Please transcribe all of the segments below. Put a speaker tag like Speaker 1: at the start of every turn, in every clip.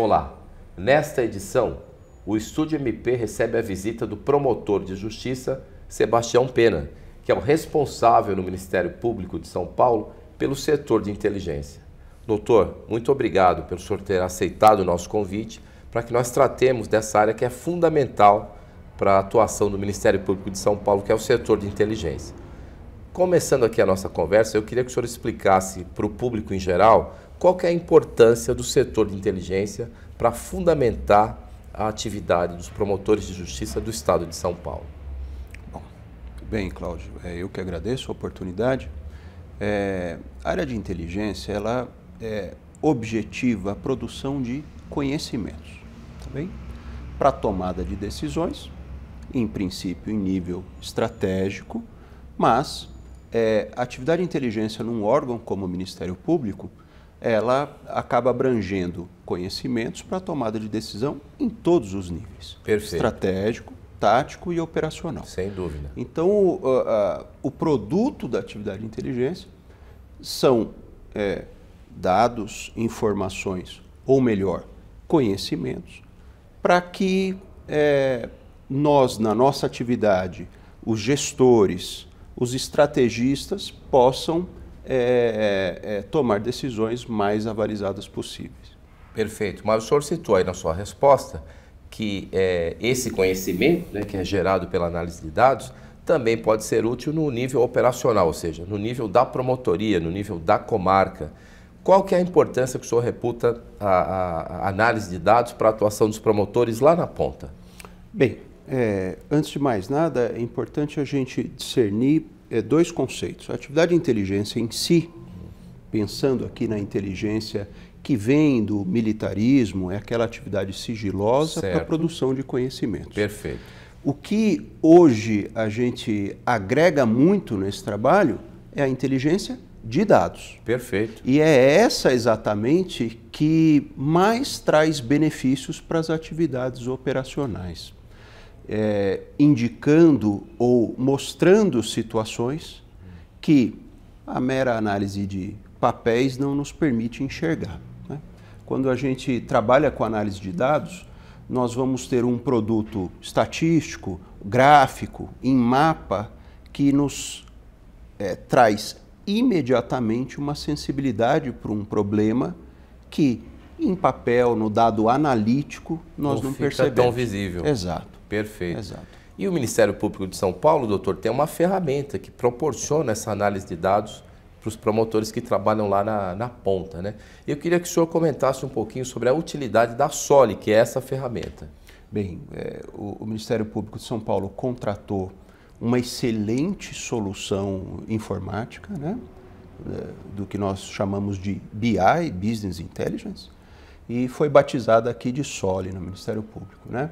Speaker 1: Olá, nesta edição, o Estúdio MP recebe a visita do promotor de justiça Sebastião Pena, que é o responsável no Ministério Público de São Paulo pelo setor de inteligência. Doutor, muito obrigado pelo senhor ter aceitado o nosso convite para que nós tratemos dessa área que é fundamental para a atuação do Ministério Público de São Paulo, que é o setor de inteligência. Começando aqui a nossa conversa, eu queria que o senhor explicasse para o público em geral qual que é a importância do setor de inteligência para fundamentar a atividade dos promotores de justiça do Estado de São Paulo.
Speaker 2: Bom, bem, Cláudio, eu que agradeço a oportunidade. A área de inteligência, ela objetiva a produção de conhecimentos, tá bem? Para tomada de decisões, em princípio em nível estratégico, mas a atividade de inteligência num órgão como o Ministério Público, ela acaba abrangendo conhecimentos para a tomada de decisão em todos os níveis.
Speaker 1: Perfeito.
Speaker 2: Estratégico, tático e operacional.
Speaker 1: Sem dúvida.
Speaker 2: Então, o produto da atividade de inteligência são dados, informações, ou melhor, conhecimentos, para que nós, na nossa atividade, os gestores, os estrategistas possam tomar decisões mais avalizadas possíveis.
Speaker 1: Perfeito. Mas o senhor citou aí na sua resposta que esse conhecimento, né, que é gerado pela análise de dados, também pode ser útil no nível operacional, ou seja, no nível da promotoria, no nível da comarca. Qual que é a importância que o senhor reputa a análise de dados para a atuação dos promotores lá na ponta?
Speaker 2: Bem, antes de mais nada, é importante a gente discernir dois conceitos. A atividade de inteligência em si, pensando aqui na inteligência que vem do militarismo, é aquela atividade sigilosa para a produção de conhecimentos.
Speaker 1: Perfeito.
Speaker 2: O que hoje a gente agrega muito nesse trabalho é a inteligência de dados.
Speaker 1: Perfeito.
Speaker 2: E é essa exatamente que mais traz benefícios para as atividades operacionais. Indicando ou mostrando situações que a mera análise de papéis não nos permite enxergar, né? Quando a gente trabalha com análise de dados, nós vamos ter um produto estatístico, gráfico, em mapa, que nos traz imediatamente uma sensibilidade para um problema que, em papel, no dado analítico, nós não percebemos.
Speaker 1: Não fica tão visível.
Speaker 2: Exato.
Speaker 1: Perfeito.
Speaker 2: Exato.
Speaker 1: E o Ministério Público de São Paulo, doutor, tem uma ferramenta que proporciona essa análise de dados para os promotores que trabalham lá na ponta, né? Eu queria que o senhor comentasse um pouquinho sobre a utilidade da Soli, que é essa ferramenta.
Speaker 2: Bem, o Ministério Público de São Paulo contratou uma excelente solução informática, né? Do que nós chamamos de BI, Business Intelligence, e foi batizada aqui de Soli no Ministério Público, né?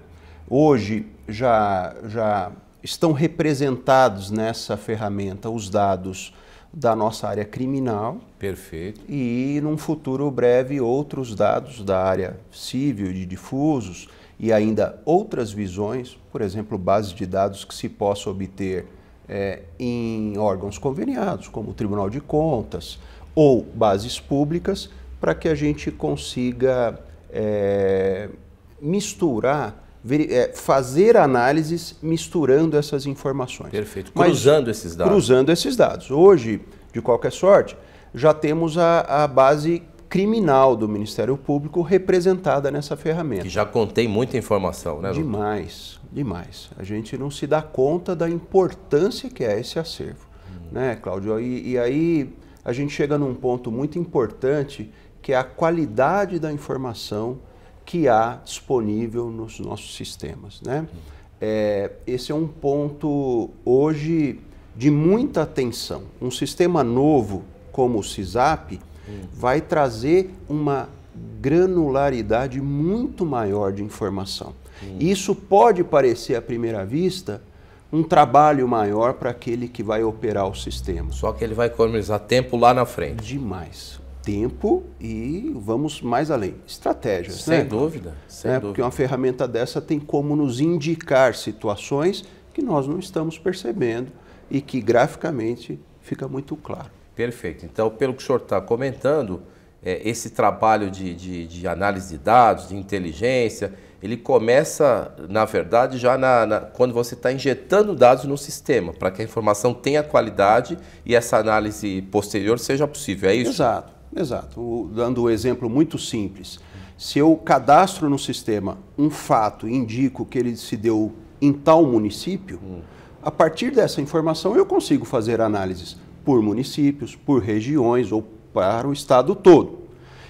Speaker 2: Hoje já estão representados nessa ferramenta os dados da nossa área criminal.
Speaker 1: Perfeito.
Speaker 2: E num futuro breve outros dados da área civil, de difusos e ainda outras visões, por exemplo, bases de dados que se possa obter em órgãos conveniados, como o Tribunal de Contas, ou bases públicas, para que a gente consiga misturar, fazer análises misturando essas informações.
Speaker 1: Perfeito. Cruzando esses dados.
Speaker 2: Cruzando esses dados. Hoje, de qualquer sorte, já temos a base criminal do Ministério Público representada nessa ferramenta.
Speaker 1: Que já contém muita informação, né, doutor?
Speaker 2: Demais, demais. A gente não se dá conta da importância que é esse acervo, né, Cláudio? E aí a gente chega num ponto muito importante, que é a qualidade da informação que há disponível nos nossos sistemas, né? Esse é um ponto hoje de muita atenção. Um sistema novo como o CISAP vai trazer uma granularidade muito maior de informação. Isso pode parecer à primeira vista um trabalho maior para aquele que vai operar o sistema.
Speaker 1: Só que ele vai economizar tempo lá na frente.
Speaker 2: Demais. Tempo e vamos mais além. Estratégias,
Speaker 1: sem
Speaker 2: né?
Speaker 1: Dúvida, sem dúvida.
Speaker 2: Porque uma ferramenta dessa tem como nos indicar situações que nós não estamos percebendo e que graficamente fica muito claro.
Speaker 1: Perfeito. Então, pelo que o senhor está comentando, esse trabalho de análise de dados, de inteligência, ele começa, na verdade, já quando você está injetando dados no sistema, para que a informação tenha qualidade e essa análise posterior seja possível, é isso?
Speaker 2: Exato, exato. Dando um exemplo muito simples, se eu cadastro no sistema um fato e indico que ele se deu em tal município, a partir dessa informação eu consigo fazer análises por municípios, por regiões ou para o estado todo.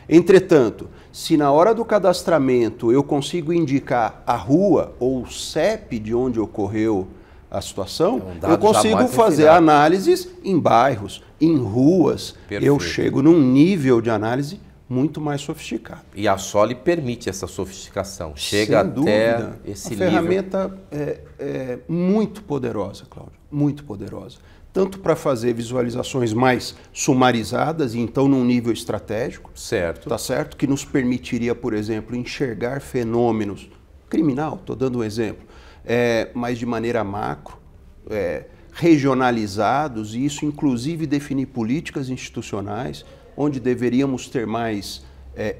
Speaker 2: Entretanto, se na hora do cadastramento eu consigo indicar a rua ou o CEP de onde ocorreu a situação, eu consigo fazer análises em bairros, em ruas. Perfeito. Eu chego num nível de análise muito mais sofisticado.
Speaker 1: E a Soli permite essa sofisticação, chega até esse nível.
Speaker 2: A ferramenta é muito poderosa, Cláudio, muito poderosa. Tanto para fazer visualizações mais sumarizadas e então num nível estratégico,
Speaker 1: certo.
Speaker 2: Tá certo? Que nos permitiria, por exemplo, enxergar fenômenos criminal, estou dando um exemplo, mas de maneira macro, regionalizados, e isso inclusive definir políticas institucionais, onde deveríamos ter mais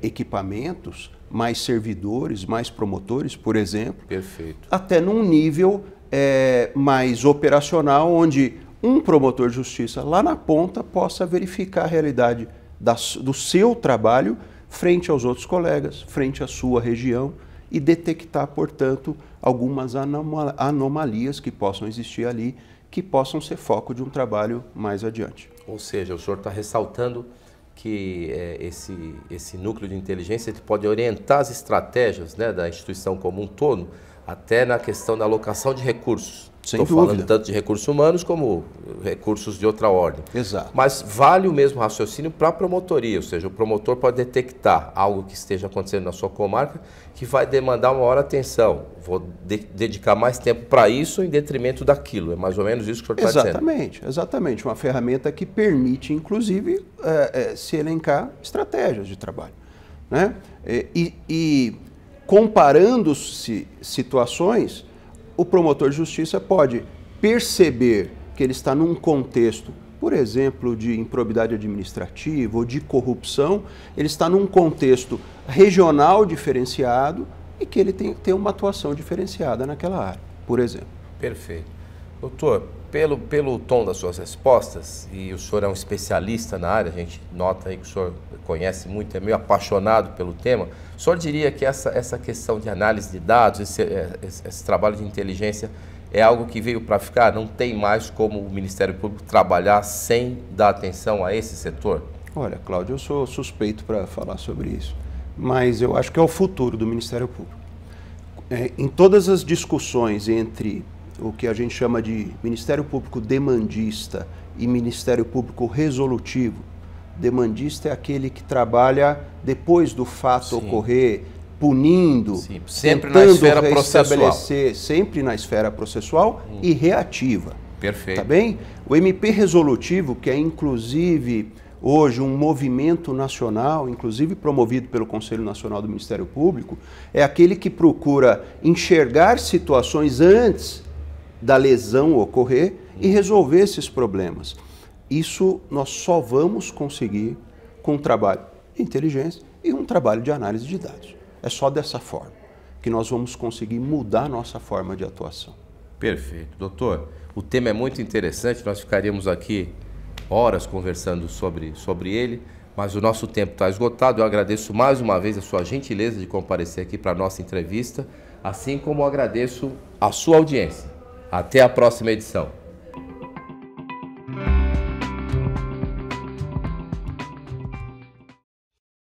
Speaker 2: equipamentos, mais servidores, mais promotores, por exemplo.
Speaker 1: Perfeito.
Speaker 2: Até num nível mais operacional, onde um promotor de justiça lá na ponta possa verificar a realidade do seu trabalho frente aos outros colegas, frente à sua região e detectar, portanto, algumas anomalias que possam existir ali, que possam ser foco de um trabalho mais adiante.
Speaker 1: Ou seja, o senhor está ressaltando que esse núcleo de inteligência ele pode orientar as estratégias, né, da instituição como um todo, até na questão da alocação de recursos.
Speaker 2: Sem
Speaker 1: Estou
Speaker 2: dúvida.
Speaker 1: falando tanto de recursos humanos como recursos de outra ordem.
Speaker 2: Exato.
Speaker 1: Mas vale o mesmo raciocínio para a promotoria, ou seja, o promotor pode detectar algo que esteja acontecendo na sua comarca que vai demandar uma maior atenção. Vou dedicar mais tempo para isso em detrimento daquilo. É mais ou menos isso que o senhor está dizendo.
Speaker 2: Exatamente, exatamente. Uma ferramenta que permite, inclusive, se elencar estratégias de trabalho, né? E comparando-se situações, o promotor de justiça pode perceber que ele está num contexto, por exemplo, de improbidade administrativa ou de corrupção, ele está num contexto regional diferenciado e que ele tem que ter uma atuação diferenciada naquela área, por exemplo.
Speaker 1: Perfeito. Doutor, pelo tom das suas respostas, e o senhor é um especialista na área, a gente nota aí que o senhor conhece muito, é meio apaixonado pelo tema, o senhor diria que essa questão de análise de dados, esse trabalho de inteligência é algo que veio para ficar? Não tem mais como o Ministério Público trabalhar sem dar atenção a esse setor?
Speaker 2: Olha, Cláudio, eu sou suspeito para falar sobre isso, mas eu acho que é o futuro do Ministério Público. Em todas as discussões entre o que a gente chama de Ministério Público demandista e Ministério Público resolutivo. Demandista é aquele que trabalha depois do fato ocorrer, punindo,
Speaker 1: sempre na esfera processual.
Speaker 2: Sempre na esfera processual e reativa.
Speaker 1: Perfeito.
Speaker 2: Tá bem? O MP resolutivo, que é inclusive hoje um movimento nacional, inclusive promovido pelo Conselho Nacional do Ministério Público, é aquele que procura enxergar situações antes da lesão ocorrer e resolver esses problemas. Isso nós só vamos conseguir com um trabalho de inteligência e um trabalho de análise de dados. É só dessa forma que nós vamos conseguir mudar a nossa forma de atuação.
Speaker 1: Perfeito. Doutor, o tema é muito interessante, nós ficaríamos aqui horas conversando sobre ele, mas o nosso tempo está esgotado. Eu agradeço mais uma vez a sua gentileza de comparecer aqui para a nossa entrevista, assim como agradeço a sua audiência. Até a próxima edição.